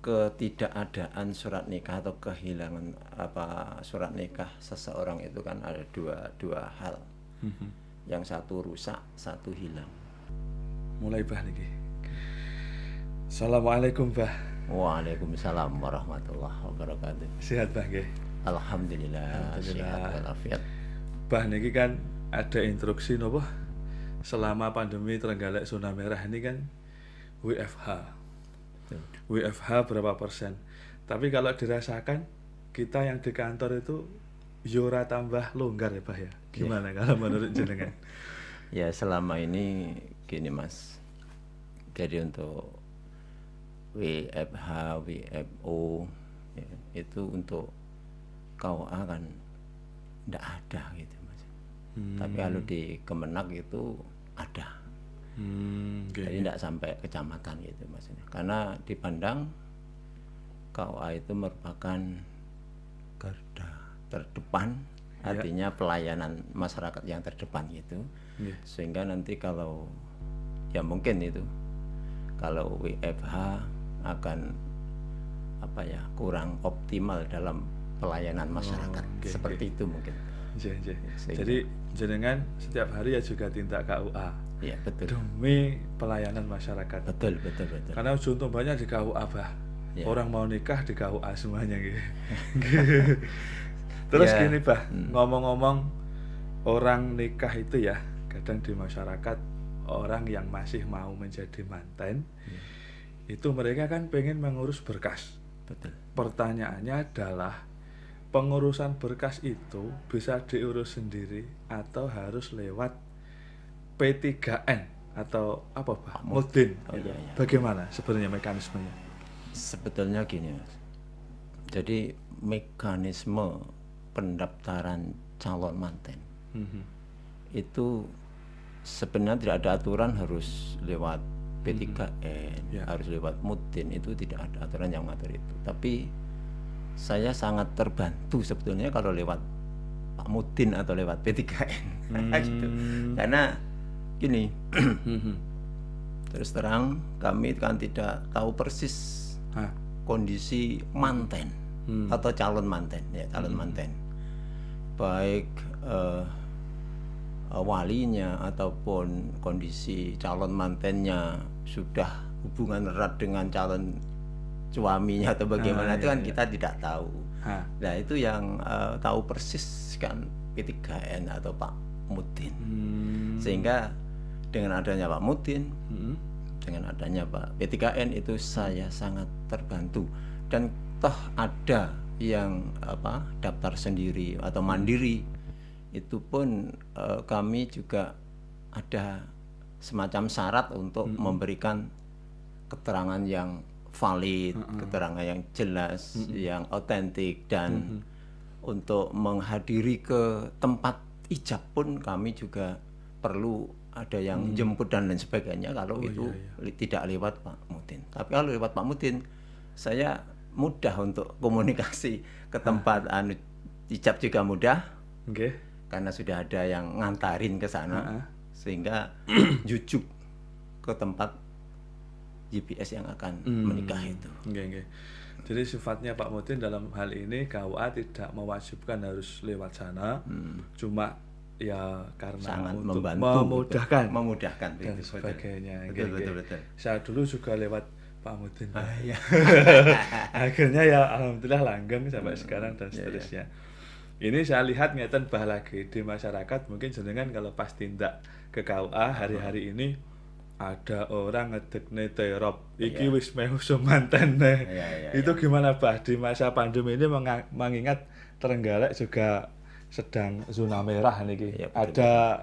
ketidakadaan surat nikah atau kehilangan surat nikah seseorang itu kan ada dua hal. Yang satu rusak, satu hilang. Mulai bah niki. Assalamualaikum bah. Waalaikumsalam warahmatullahi wabarakatuh. Sehat bah nggih. Alhamdulillah. Sehat walafiat. Bah niki kan ada instruksi nopo selama pandemi Trenggalek zona merah ini kan WFH. WFH berapa persen? Tapi kalau dirasakan kita yang di kantor itu yura tambah longgar ya bah ya. Gimana kalau menurut jenengan? Ya selama ini gini Mas. Jadi untuk WFH, WFO ya, itu untuk KUA kan enggak ada gitu Mas. Tapi kalau di Kemenak itu ada. Jadi tidak sampai kecamatan gitu maksudnya. Karena dipandang KUA itu merupakan garda terdepan, artinya pelayanan masyarakat yang terdepan gitu. Sehingga nanti kalau ya mungkin itu kalau WFH akan kurang optimal dalam pelayanan masyarakat seperti itu mungkin. Jadi jenengan setiap hari ya juga tindak KUA. Iya betul. Demi pelayanan masyarakat. Betul. Karena ujung tombaknya di KUA bah. Ya. Orang mau nikah di KUA semuanya gitu. Terus ya. Gini bah, ngomong-ngomong orang nikah itu ya kadang di masyarakat orang yang masih mau menjadi manten itu mereka kan pengen mengurus berkas. Betul. Pertanyaannya adalah pengurusan berkas itu bisa diurus sendiri atau harus lewat P3N atau apa Pak? Mudin. Iya. Bagaimana sebenarnya mekanismenya? Sebetulnya gini Mas. Jadi mekanisme pendaftaran calon manten itu sebenarnya tidak ada aturan harus lewat P3N, harus lewat Mudin, itu tidak ada aturan yang mengatur itu. Tapi saya sangat terbantu sebetulnya kalau lewat Pak Mudin atau lewat P3N gitu. Karena gini, terus terang kami kan tidak tahu persis kondisi manten atau calon manten ya, manten baik walinya ataupun kondisi calon mantennya sudah hubungan erat dengan calon suaminya atau bagaimana itu kan kita tidak tahu. Nah itu yang tahu persis kan P3N atau Pak Mudin. Sehingga dengan adanya Pak Mudin, dengan adanya Pak P3N itu saya sangat terbantu. Dan toh ada yang daftar sendiri atau mandiri, itu pun kami juga ada semacam syarat untuk memberikan keterangan yang valid, keterangan yang jelas, yang otentik, dan untuk menghadiri ke tempat ijab pun kami juga perlu ada yang jemput dan lain sebagainya kalau tidak lewat Pak Mudin. Tapi kalau lewat Pak Mudin saya mudah untuk komunikasi ke tempat ijab juga mudah. Karena sudah ada yang ngantarin ke sana sehingga jujuk ke tempat GPS yang akan menikah itu. Jadi sifatnya Pak Mudin dalam hal ini KUA tidak mewajibkan harus lewat sana, cuma ya karena sangat untuk memudahkan dan sebagainya. Betul. Saya dulu juga lewat Pak Mudin. Akhirnya ya alhamdulillah langgeng sampai sekarang dan seterusnya. Ini saya lihat ngeten bah lagi di masyarakat, mungkin jenengan kalau pas tindak ke KUA hari-hari ini ada orang ngedekne terop iki wis meh manten. Itu gimana bah di masa pandemi ini mengingat Trenggalek juga sedang zona merah niki. Ada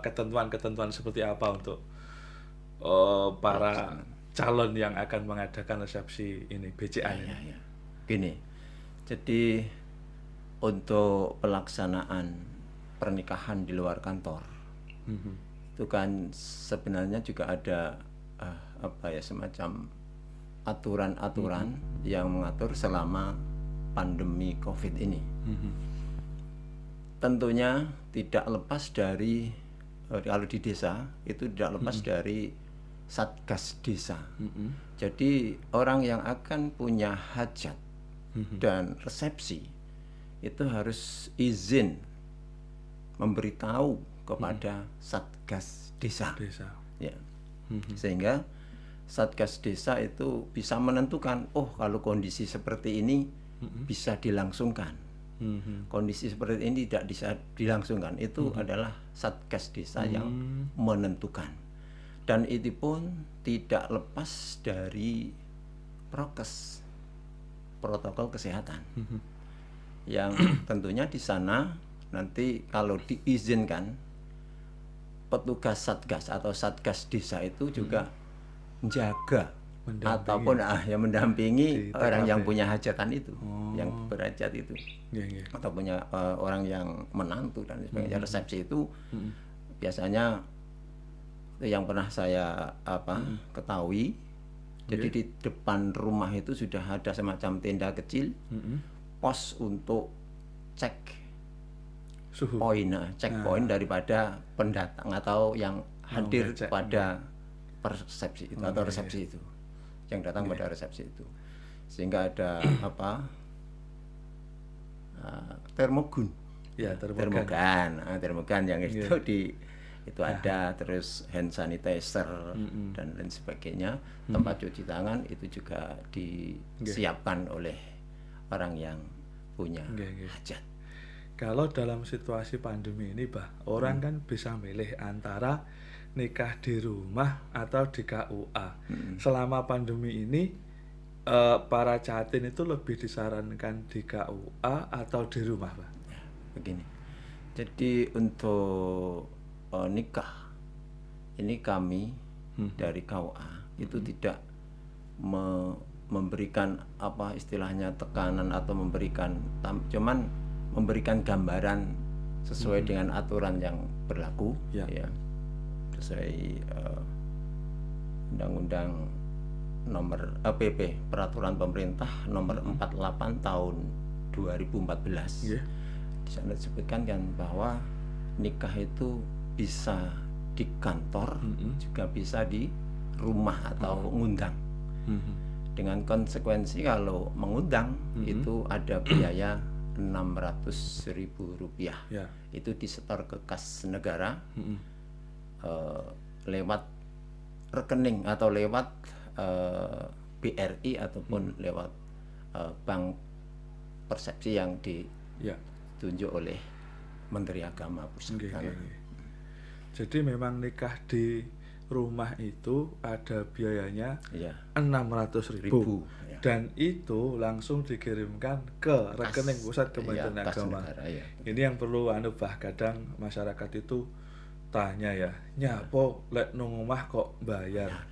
ketentuan-ketentuan seperti apa untuk para calon yang akan mengadakan resepsi ini BCA ini? Gini. Jadi untuk pelaksanaan pernikahan di luar kantor itu kan sebenarnya juga ada semacam aturan-aturan yang mengatur selama pandemi COVID ini. Tentunya tidak lepas dari kalau di desa itu tidak lepas dari satgas desa. Jadi orang yang akan punya hajat dan resepsi itu harus izin memberitahu kepada satgas desa. Ya. Sehingga satgas desa itu bisa menentukan, oh kalau kondisi seperti ini bisa dilangsungkan. Kondisi seperti ini tidak bisa dilangsungkan. Itu adalah satgas desa yang menentukan. Dan itu pun tidak lepas dari prokes, protokol kesehatan. Yang tentunya di sana nanti kalau diizinkan petugas satgas atau satgas desa itu juga menjaga ataupun yang mendampingi orang yang punya hajatan itu, yang berhajat itu, atau punya orang yang menantu dan sebagainya. Resepsi itu biasanya yang pernah saya ketahui, jadi di depan rumah itu sudah ada semacam tenda kecil, pos untuk cek suhu poin daripada pendatang atau yang hadir pada persepsi itu atau resepsi itu, yang datang pada resepsi itu, sehingga ada termogun, termogan yang itu ada, terus hand sanitizer dan lain sebagainya, tempat cuci tangan itu juga disiapkan oleh orang yang punya hajat. Kalau dalam situasi pandemi ini, orang kan bisa milih antara nikah di rumah atau di KUA. Selama pandemi ini, para catin itu lebih disarankan di KUA atau di rumah, Pak? Ya, begini. Jadi untuk nikah ini kami dari KUA itu tidak memberikan istilahnya tekanan atau memberikan cuman memberikan gambaran sesuai dengan aturan yang berlaku, ya sesuai Undang-Undang nomor PP Peraturan Pemerintah nomor 48 tahun 2014. Di sana disebutkan kan bahwa nikah itu bisa di kantor, juga bisa di rumah atau ngundang. Dengan konsekuensi kalau mengundang itu ada biaya Rp600.000. Itu disetor ke kas negara lewat rekening atau lewat BRI ataupun lewat bank persepsi yang ditunjuk oleh Menteri Agama Pusat. Jadi memang nikah di rumah itu ada biayanya Rp600.000 dan itu langsung dikirimkan ke rekening pusat Kementerian Agama. Ini yang perlu kadang masyarakat itu tanya nyapo lek nang omah kok bayar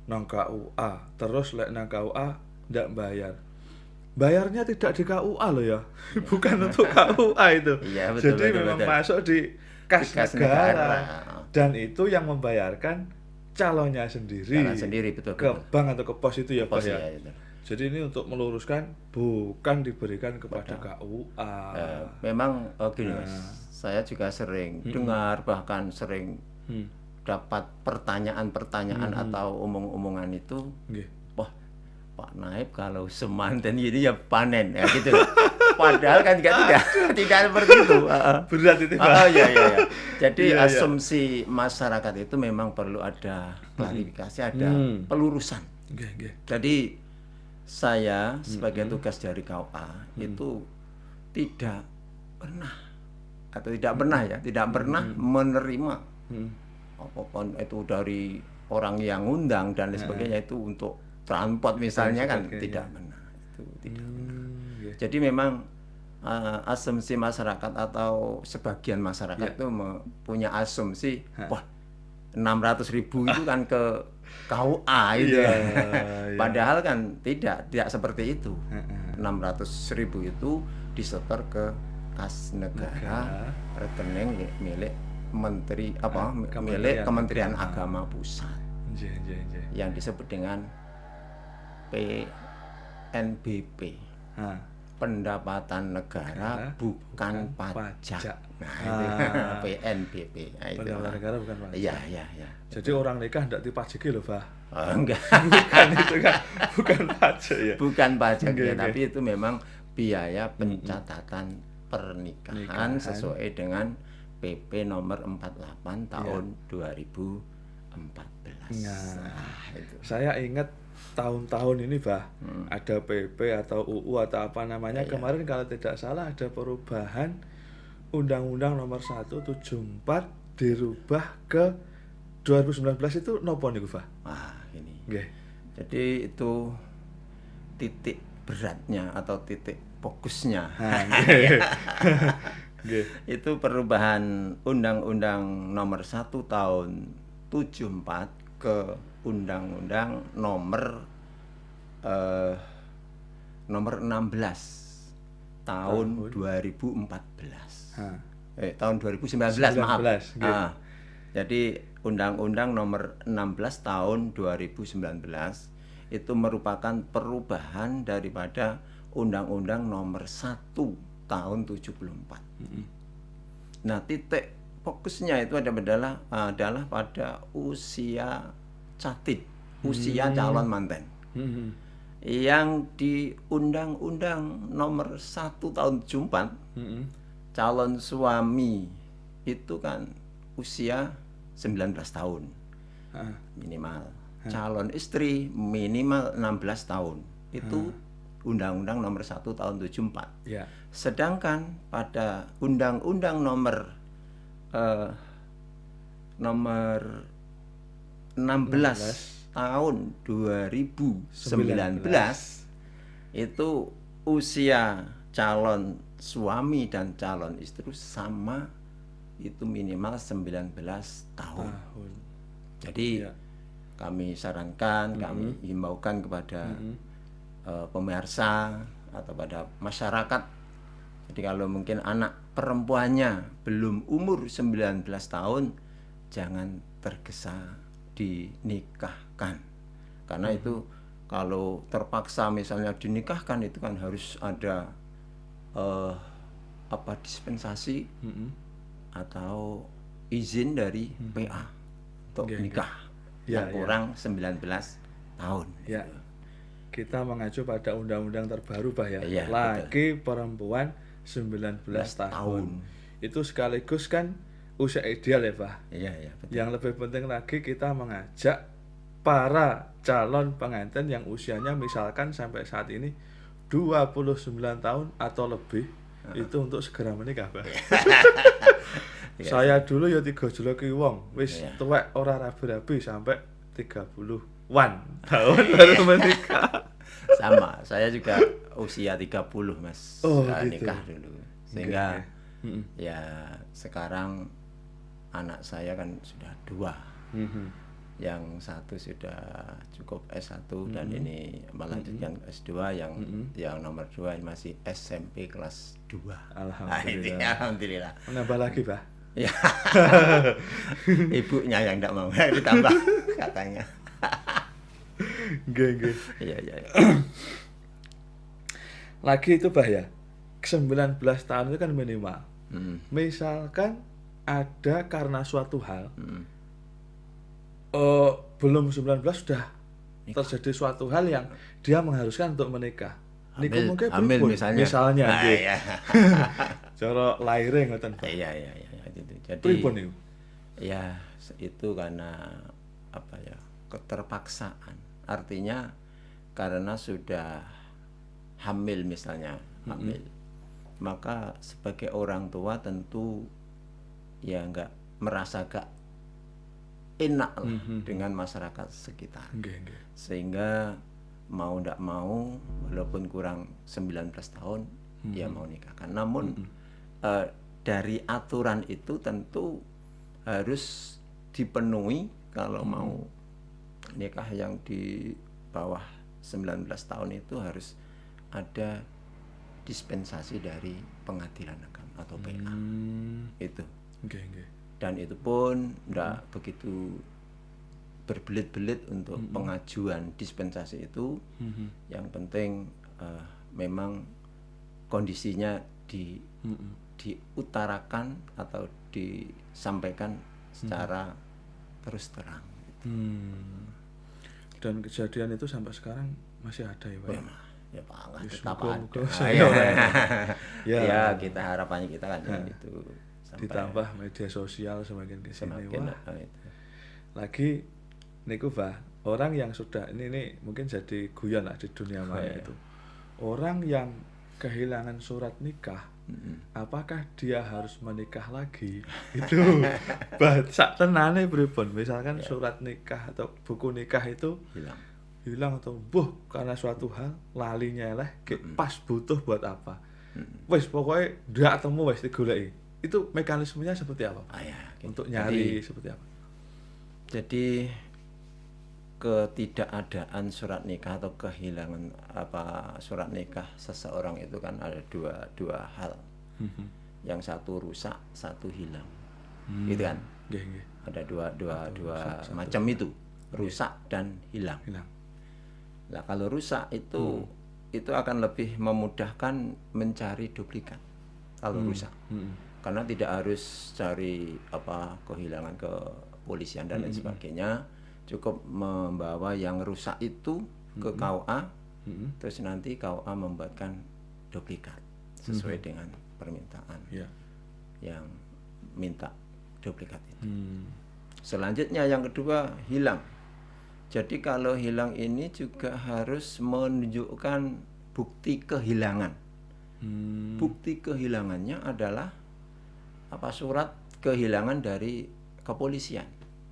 nang KUA, terus lek nang KUA ndak bayar. Bayarnya tidak di KUA loh bukan untuk KUA itu. Jadi memang masuk di kas negara. Dan itu yang membayarkan calonnya sendiri betul, ke bank atau ke pos itu ya, Pak ya. Jadi ini untuk meluruskan, bukan diberikan kepada KUA. Memang gini Mas, saya juga sering dengar, bahkan sering dapat pertanyaan-pertanyaan atau omong-omongan itu, wah Pak Naib kalau semanten gini ya panen ya gitu. Padahal kan tidak seperti itu. Berat itu, Pak. Iya. Jadi asumsi masyarakat itu memang perlu ada klarifikasi, ada pelurusan. Jadi saya sebagai tugas dari KUA itu tidak pernah menerima apapun itu dari orang yang ngundang dan sebagainya itu untuk transport misalnya kan tidak pernah. Itu tidak pernah. Jadi memang asumsi masyarakat atau sebagian masyarakat itu punya asumsi, wah 600.000 itu kan ke KUA itu padahal kan tidak seperti itu. 600.000 itu disetor ke kas negara, rekening milik milik Kementerian Agama Pusat yang disebut dengan PNBP. pendapatan negara bukan pajak. Nah, itu PNBP. Nah, itu. Pendapatan negara bukan pajak. Iya. Jadi orang nikah ndak dipajaki loh, Pak. Oh, enggak. Bukan itu kan, bukan pajak ya. Bukan pajak Okay, ya, tapi itu memang biaya pencatatan pernikahan sesuai dengan PP nomor 48 tahun 2014. Nah, itu. Saya ingat tahun-tahun ini, ada PP atau UU atau apa namanya, kemarin kalau tidak salah ada perubahan Undang-Undang nomor 174 dirubah ke 2019 itu nopo niku, Pak? Ini. Nggih. Jadi itu titik beratnya atau titik fokusnya. Itu perubahan Undang-Undang nomor 1 tahun 74 ke Undang-Undang nomor 16 tahun 2014. Tahun 2019, maaf. Jadi Undang-Undang nomor 16 tahun 2019 itu merupakan perubahan daripada Undang-Undang nomor 1 tahun 74. Nah, titik fokusnya itu adalah pada usia catid, usia calon manten. Yang di Undang-Undang nomor 1 tahun 74, calon suami itu kan usia 19 tahun minimal. Calon istri minimal 16 tahun. Itu Undang-Undang nomor 1 tahun 74. Sedangkan pada Undang-Undang nomor 16 tahun 2019 itu usia calon suami dan calon istri sama, itu minimal 19 tahun. Jadi kami sarankan, kami himbaukan kepada pemirsa atau pada masyarakat, jadi kalau mungkin anak perempuannya belum umur 19 tahun, jangan tergesa dinikahkan. Karena itu kalau terpaksa misalnya dinikahkan, itu kan harus ada dispensasi atau izin dari PA untuk nikah yang kurang 19 tahun. Kita mengacu pada undang-undang terbaru, Pak ya. Laki perempuan 19 tahun. Itu sekaligus kan usia ideal ya, Pak. Betul. Yang lebih penting lagi, kita mengajak para calon pengantin yang usianya misalkan sampai saat ini 29 tahun atau lebih, itu untuk segera menikah, Pak. Saya dulu ya 3 juluki wong, wis tuwek ora rabi-rabi sampai 30-an tahun baru menikah. Sama, saya juga usia 30, Mas. Gitu. Nikah dulu. Sehingga ya sekarang anak saya kan sudah 2. Yang satu sudah cukup S1 dan ini melanjutkan S2, yang nomor 2 masih SMP kelas 2. Alhamdulillah. Menambah lagi, Pak? Ya. Ibunya yang enggak mau ditambah katanya. Nggih. Iya. Lagi itu, Pak ya, 19 tahun itu kan minimal. Misalkan ada karena suatu hal belum 19 sudah terjadi suatu hal yang dia mengharuskan untuk menikah. Niku mungkin hamil misalnya. Iya. Cara laire ngoten, Pak. Iya. Jadi pripun niku? Ya, itu karena keterpaksaan. Artinya karena sudah hamil misalnya, maka sebagai orang tua tentu ya merasa gak enak lah dengan masyarakat sekitar. Sehingga mau ndak mau, walaupun kurang 19 tahun ya mau nikahkan. Namun dari aturan itu tentu harus dipenuhi. Kalau mau nikah yang di bawah 19 tahun itu harus ada dispensasi dari pengadilan agama atau PA. Itu. Dan itu pun tidak begitu berbelit-belit untuk pengajuan dispensasi itu. Yang penting memang kondisinya diutarakan atau disampaikan secara terus terang. Dan kejadian itu sampai sekarang masih ada ya Pak? Ya Pak, tetap ada. Ya kita harapannya kita kan itu. Ditambah media sosial semakin kesini, lagi niku Pak, orang yang sudah ini mungkin jadi guyon lah di dunia maya itu. Orang yang kehilangan surat nikah, apakah dia harus menikah lagi? Itu sak tenane pripun, misalkan surat nikah atau buku nikah itu hilang atau karena suatu hal lali nyeleh pas butuh buat apa, wes pokoknya ndak temu wes digoleki, itu mekanismenya seperti apa untuk nyari seperti apa? Jadi ketidakadaan surat nikah atau kehilangan surat nikah seseorang itu kan ada dua hal. Yang satu rusak, satu hilang. Gitu kan? Ada dua macam itu, rusak dan hilang. Nah, kalau rusak itu akan lebih memudahkan mencari duplikat kalau rusak. Karena tidak harus cari kehilangan ke polisian dan lain sebagainya, cukup membawa yang rusak itu ke KUA, terus nanti KUA membuatkan duplikat sesuai dengan permintaan yang minta duplikat itu. Selanjutnya yang kedua, hilang. Jadi kalau hilang ini juga harus menunjukkan bukti kehilangan. Bukti kehilangannya adalah surat kehilangan dari kepolisian.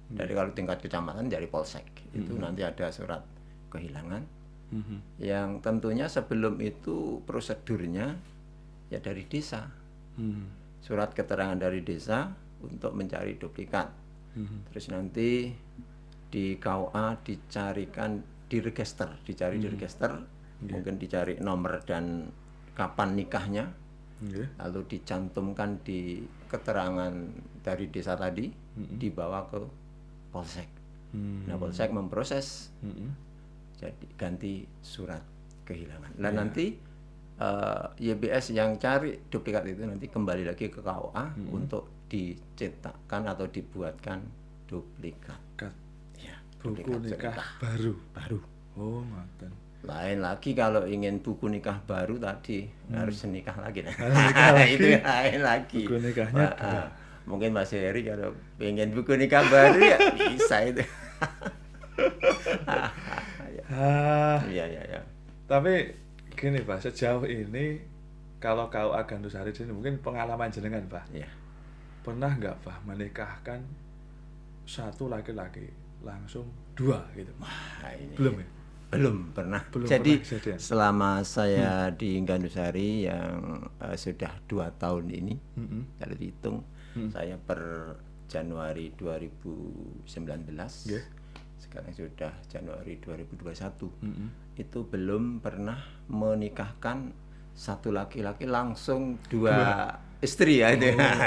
Dari kalau tingkat kecamatan dari Polsek itu nanti ada surat kehilangan. Yang tentunya sebelum itu prosedurnya ya dari desa. Surat keterangan dari desa untuk mencari duplikat. Terus nanti di KUA dicarikan di register, mungkin dicari nomor dan kapan nikahnya. Lalu dicantumkan di keterangan dari desa tadi, dibawa ke Polsek. Nah, Polsek memproses, jadi ganti surat kehilangan. Nah, nanti YBS yang cari duplikat itu nanti kembali lagi ke KUA untuk dicetakkan atau dibuatkan duplikat. Buku nikah baru. Oh, ngoten. Lain lagi kalau ingin buku nikah baru tadi harus nikah lagi. Itu lain lagi. Buku nikahnya mungkin Mas Heri kalau ingin buku nikah baru ya bisa itu. Ya. Tapi gini Pak, sejauh ini kalau KUA Gandusari ini mungkin pengalaman jenengan Pak. Pernah nggak Pak menikahkan satu laki-laki langsung dua gitu? Belum ya? Belum pernah. Jadi selama saya di Gandusari yang sudah 2 tahun ini, kalau dihitung saya per Januari 2019, sekarang sudah Januari 2021, itu belum pernah menikahkan satu laki-laki langsung dua istri ya.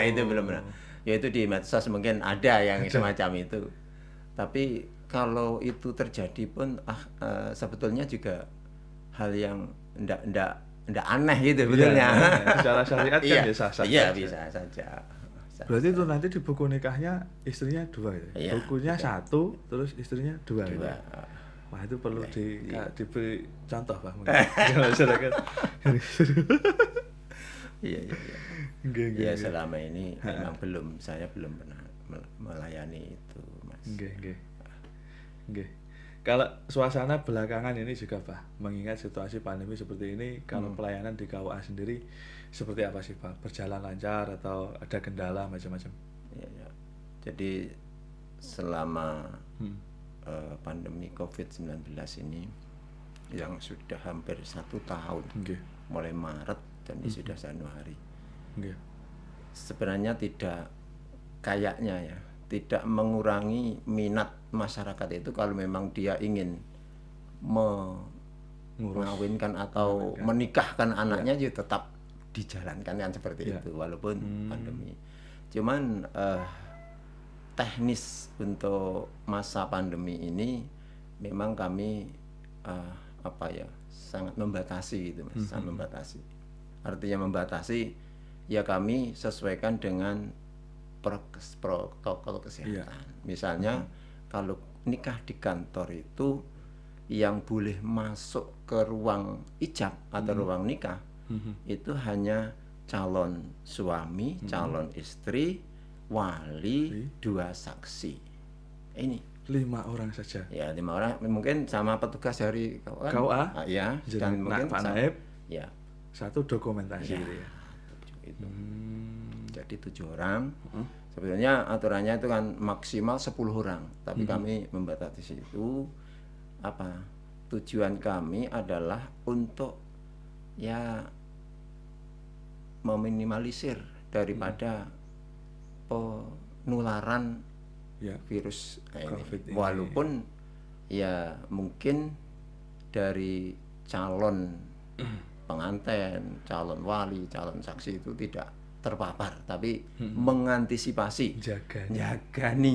Itu belum pernah. Yaitu di medsos mungkin ada yang semacam itu. Tapi kalau itu terjadi pun sebetulnya juga hal yang ndak aneh gitu sebetulnya. Secara syariat kan biasa saja. Iya, bisa saja. Berarti itu nanti di buku nikahnya istrinya 2 ya? Bukunya 1 terus istrinya 2 gitu. Wah, itu perlu diberi contoh Pak mungkin. Masyarakat. Iya. Ya selama ini memang saya belum pernah melayani itu, Mas. Nggih. Kalau suasana belakangan ini juga Pak, mengingat situasi pandemi seperti ini, kalau pelayanan di KUA sendiri seperti apa sih Pak? Berjalan lancar atau ada kendala macam-macam? Ya. Jadi selama pandemi COVID-19 ini yang sudah hampir 1 tahun, mulai Maret dan ini sudah Januari. Sebenarnya tidak mengurangi minat masyarakat itu kalau memang dia ingin mengawinkan atau menikahkan anaknya juga tetap dijalankan kan seperti itu walaupun pandemi. Cuman teknis untuk masa pandemi ini memang kami sangat membatasi gitu Mas, sangat membatasi. Artinya membatasi, ya kami sesuaikan dengan protokol kesehatan. Misalnya kalau nikah di kantor itu yang boleh masuk ke ruang ijab atau ruang nikah itu hanya calon suami, calon istri, wali, 2 saksi. Ini 5 orang saja. ya 5 orang, mungkin sama petugas dari KUA, ya, dan mungkin Pak Naib, ya 1 dokumentasi gitu ya. Itu. Jadi 7 orang. Sebenarnya aturannya itu kan maksimal 10 orang, tapi kami membatasi itu apa? Tujuan kami adalah untuk ya meminimalisir daripada penularan Ya. virus COVID ini. ini. Walaupun ya mungkin dari calon pengantin, calon wali, calon saksi itu tidak terpapar, tapi mengantisipasi, jaga nih,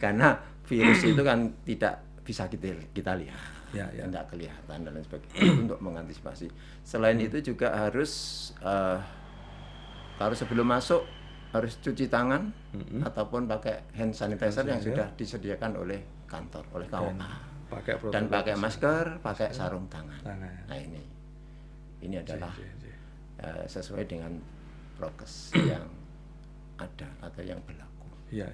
karena virus itu kan tidak bisa kita lihat, tidak kelihatan dan lain sebagainya. Untuk mengantisipasi. Selain itu juga harus kalau sebelum masuk harus cuci tangan ataupun pakai hand sanitizer yang sudah disediakan oleh kantor, oleh KUA. Dan pakai masker, pakai sarung tangan. Nah ini adalah sesuai dengan prokes yang ada atau yang berlaku. Ya.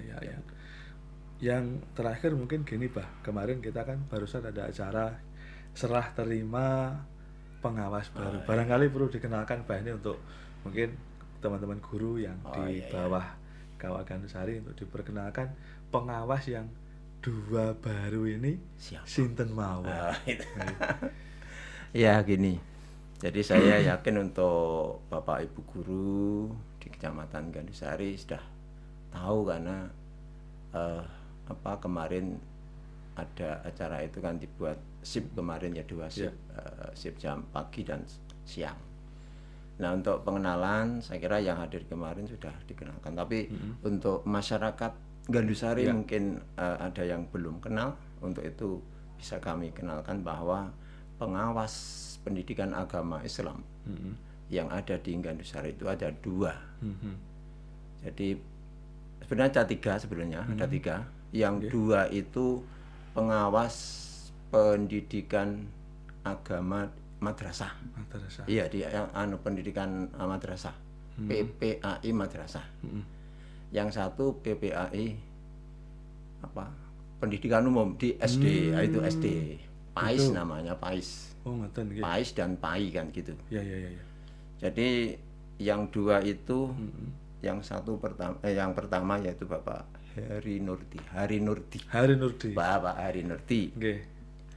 Yang terakhir mungkin gini, Pak. Kemarin kita kan barusan ada acara serah terima pengawas baru. Barangkali perlu dikenalkan, Pak, ini untuk mungkin teman-teman guru yang di bawah KUA Gandusari untuk diperkenalkan pengawas yang 2 baru ini. Siapa? Sinten mawon. Ya gini. Jadi saya yakin untuk Bapak Ibu guru di Kecamatan Gandusari sudah tahu, karena kemarin ada acara itu kan dibuat shift kemarin ya, 2 shift, shift jam pagi dan siang. Nah untuk pengenalan saya kira yang hadir kemarin sudah dikenalkan, tapi untuk masyarakat Gandusari mungkin ada yang belum kenal. Untuk itu bisa kami kenalkan bahwa pengawas pendidikan agama Islam yang ada di Gandusari itu ada 2. Jadi sebenarnya ada 3 sebenarnya, ada 3. Yang 2 itu pengawas pendidikan agama madrasah. Iya, dia yang pendidikan madrasah. PPAI madrasah. Yang 1 PPAI pendidikan umum di SD, itu SD. PAIS itu namanya, PAIS. PAIS dan PAI kan gitu. Ya. Jadi yang 2 itu yang pertama yaitu Bapak Hari Nurdi. Bapak Hari Nurdi.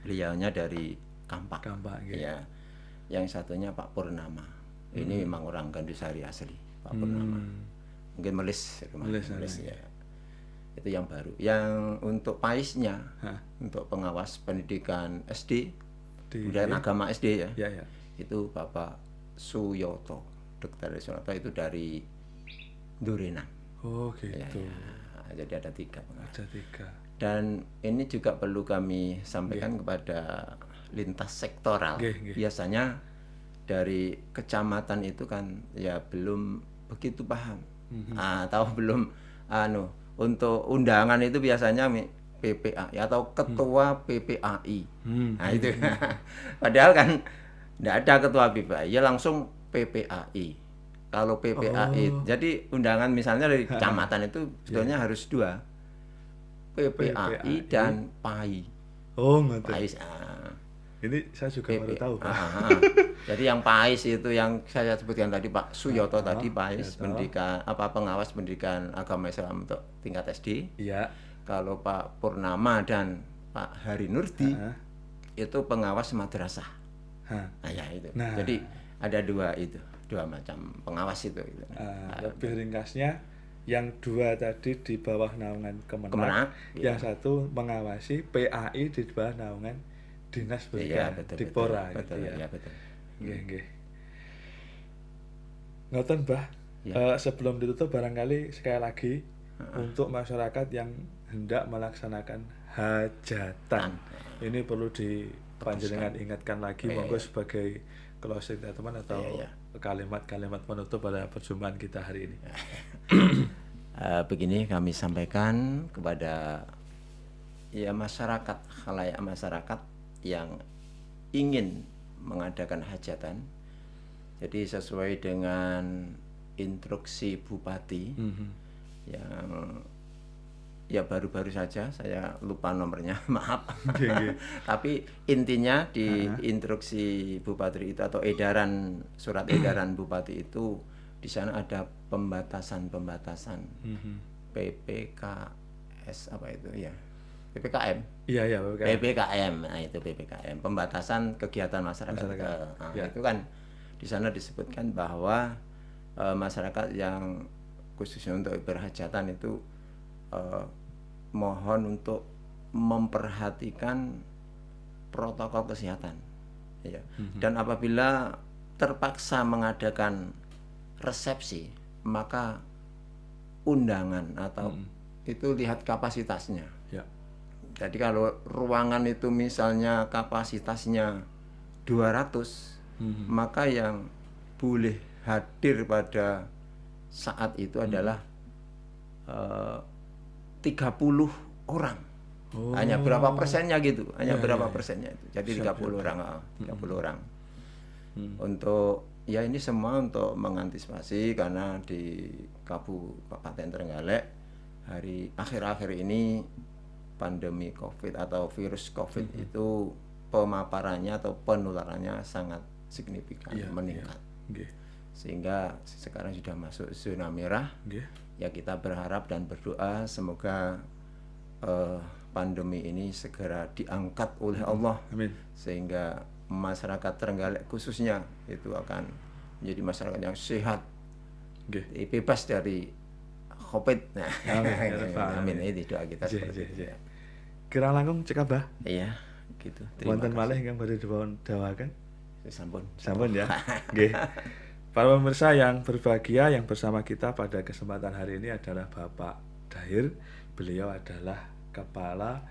Beliaunya dari Kampak. Ya. Yang satunya Pak Purnama. Ini memang orang Gandusari asli, Pak Purnama. Mungkin Melis ya. Itu yang baru. Yang untuk PAIS-nya, untuk pengawas pendidikan SD, pendidikan agama SD ya. Itu Bapak Suyoto, Dr. Suyoto, itu dari Durenan. Oh gitu. Ya. Jadi ada 3 pengawas. Dan ini juga perlu kami sampaikan kepada lintas sektoral. Biasanya dari kecamatan itu kan ya belum begitu paham, atau belum untuk undangan itu biasanya PPAI atau ketua PPAI. Nah itu padahal kan tidak ada ketua PPAI, ya langsung PPAI. Kalau PPAI, jadi undangan misalnya dari kecamatan itu sebetulnya harus 2, PPAI dan PAI. PAIS. Ini saya juga baru tahu, Pak. Jadi yang PAIS itu yang saya sebutkan tadi, Pak Suyoto tadi, PAIS pendidikan pengawas pendidikan agama Islam untuk tingkat SD. Iya. Kalau Pak Purnama dan Pak Hari Nurdi itu pengawas madrasah. Nah ya itu. Jadi ada 2 macam pengawas itu. Lebih ringkasnya, yang 2 tadi di bawah naungan Kemenak, yang 1 mengawasi PAI di bawah naungan Dinas Pendidikan di Pora. Betul. Nggih. Ngoten, Mbah. Sebelum ditutup barangkali sekali lagi untuk masyarakat yang hendak melaksanakan hajatan, ini perlu panjenengan ingatkan lagi, monggo sebagai closing statement atau Iya. kalimat-kalimat penutup pada perjumpaan kita hari ini. Begini kami sampaikan kepada ya masyarakat, khalayak masyarakat yang ingin mengadakan hajatan. Jadi sesuai dengan instruksi Bupati yang ya baru-baru saja saya lupa nomornya, maaf. Tapi intinya di instruksi Bupati itu atau edaran surat edaran Bupati itu di sana ada pembatasan PPKS apa itu ya, PPKM. Iya PPKM. Nah itu PPKM, pembatasan kegiatan masyarakat. Itu kan di sana disebutkan bahwa masyarakat yang khususnya untuk berhajatan itu mohon untuk memperhatikan protokol kesehatan, ya. Dan apabila terpaksa mengadakan resepsi, maka undangan atau itu lihat kapasitasnya. Ya. Jadi kalau ruangan itu misalnya kapasitasnya 200, maka yang boleh hadir pada saat itu adalah 30 orang. Hanya berapa persennya gitu, hanya berapa persennya itu. Jadi 30 orang, 30 orang. Untuk ya ini semua untuk mengantisipasi karena di Kabupaten Trenggalek akhir-akhir ini pandemi COVID atau virus COVID itu pemaparannya atau penularannya sangat signifikan meningkat. Sehingga sekarang sudah masuk zona merah. Ya kita berharap dan berdoa semoga pandemi ini segera diangkat oleh Allah. Amin. Sehingga masyarakat Trenggalek khususnya itu akan menjadi masyarakat yang sehat, bebas dari COVID. Nah, amin. Ini doa kita seperti itu. Kirang langkung cekap bah. Iya, gitu. Wonten malih ingkang badhe dipun dawaken. Sampun ya. Nggih. Para pemirsa yang berbahagia, yang bersama kita pada kesempatan hari ini adalah Bapak Dahir. Beliau adalah Kepala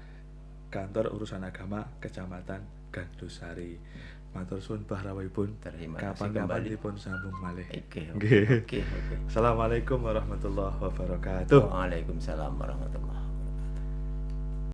Kantor Urusan Agama Kecamatan Gandusari. Matur suwun bahrawipun. Kapan-kapan dipun sambung malih. Oke. Assalamualaikum warahmatullahi wabarakatuh. Waalaikumsalam warahmatullahi wabarakatuh.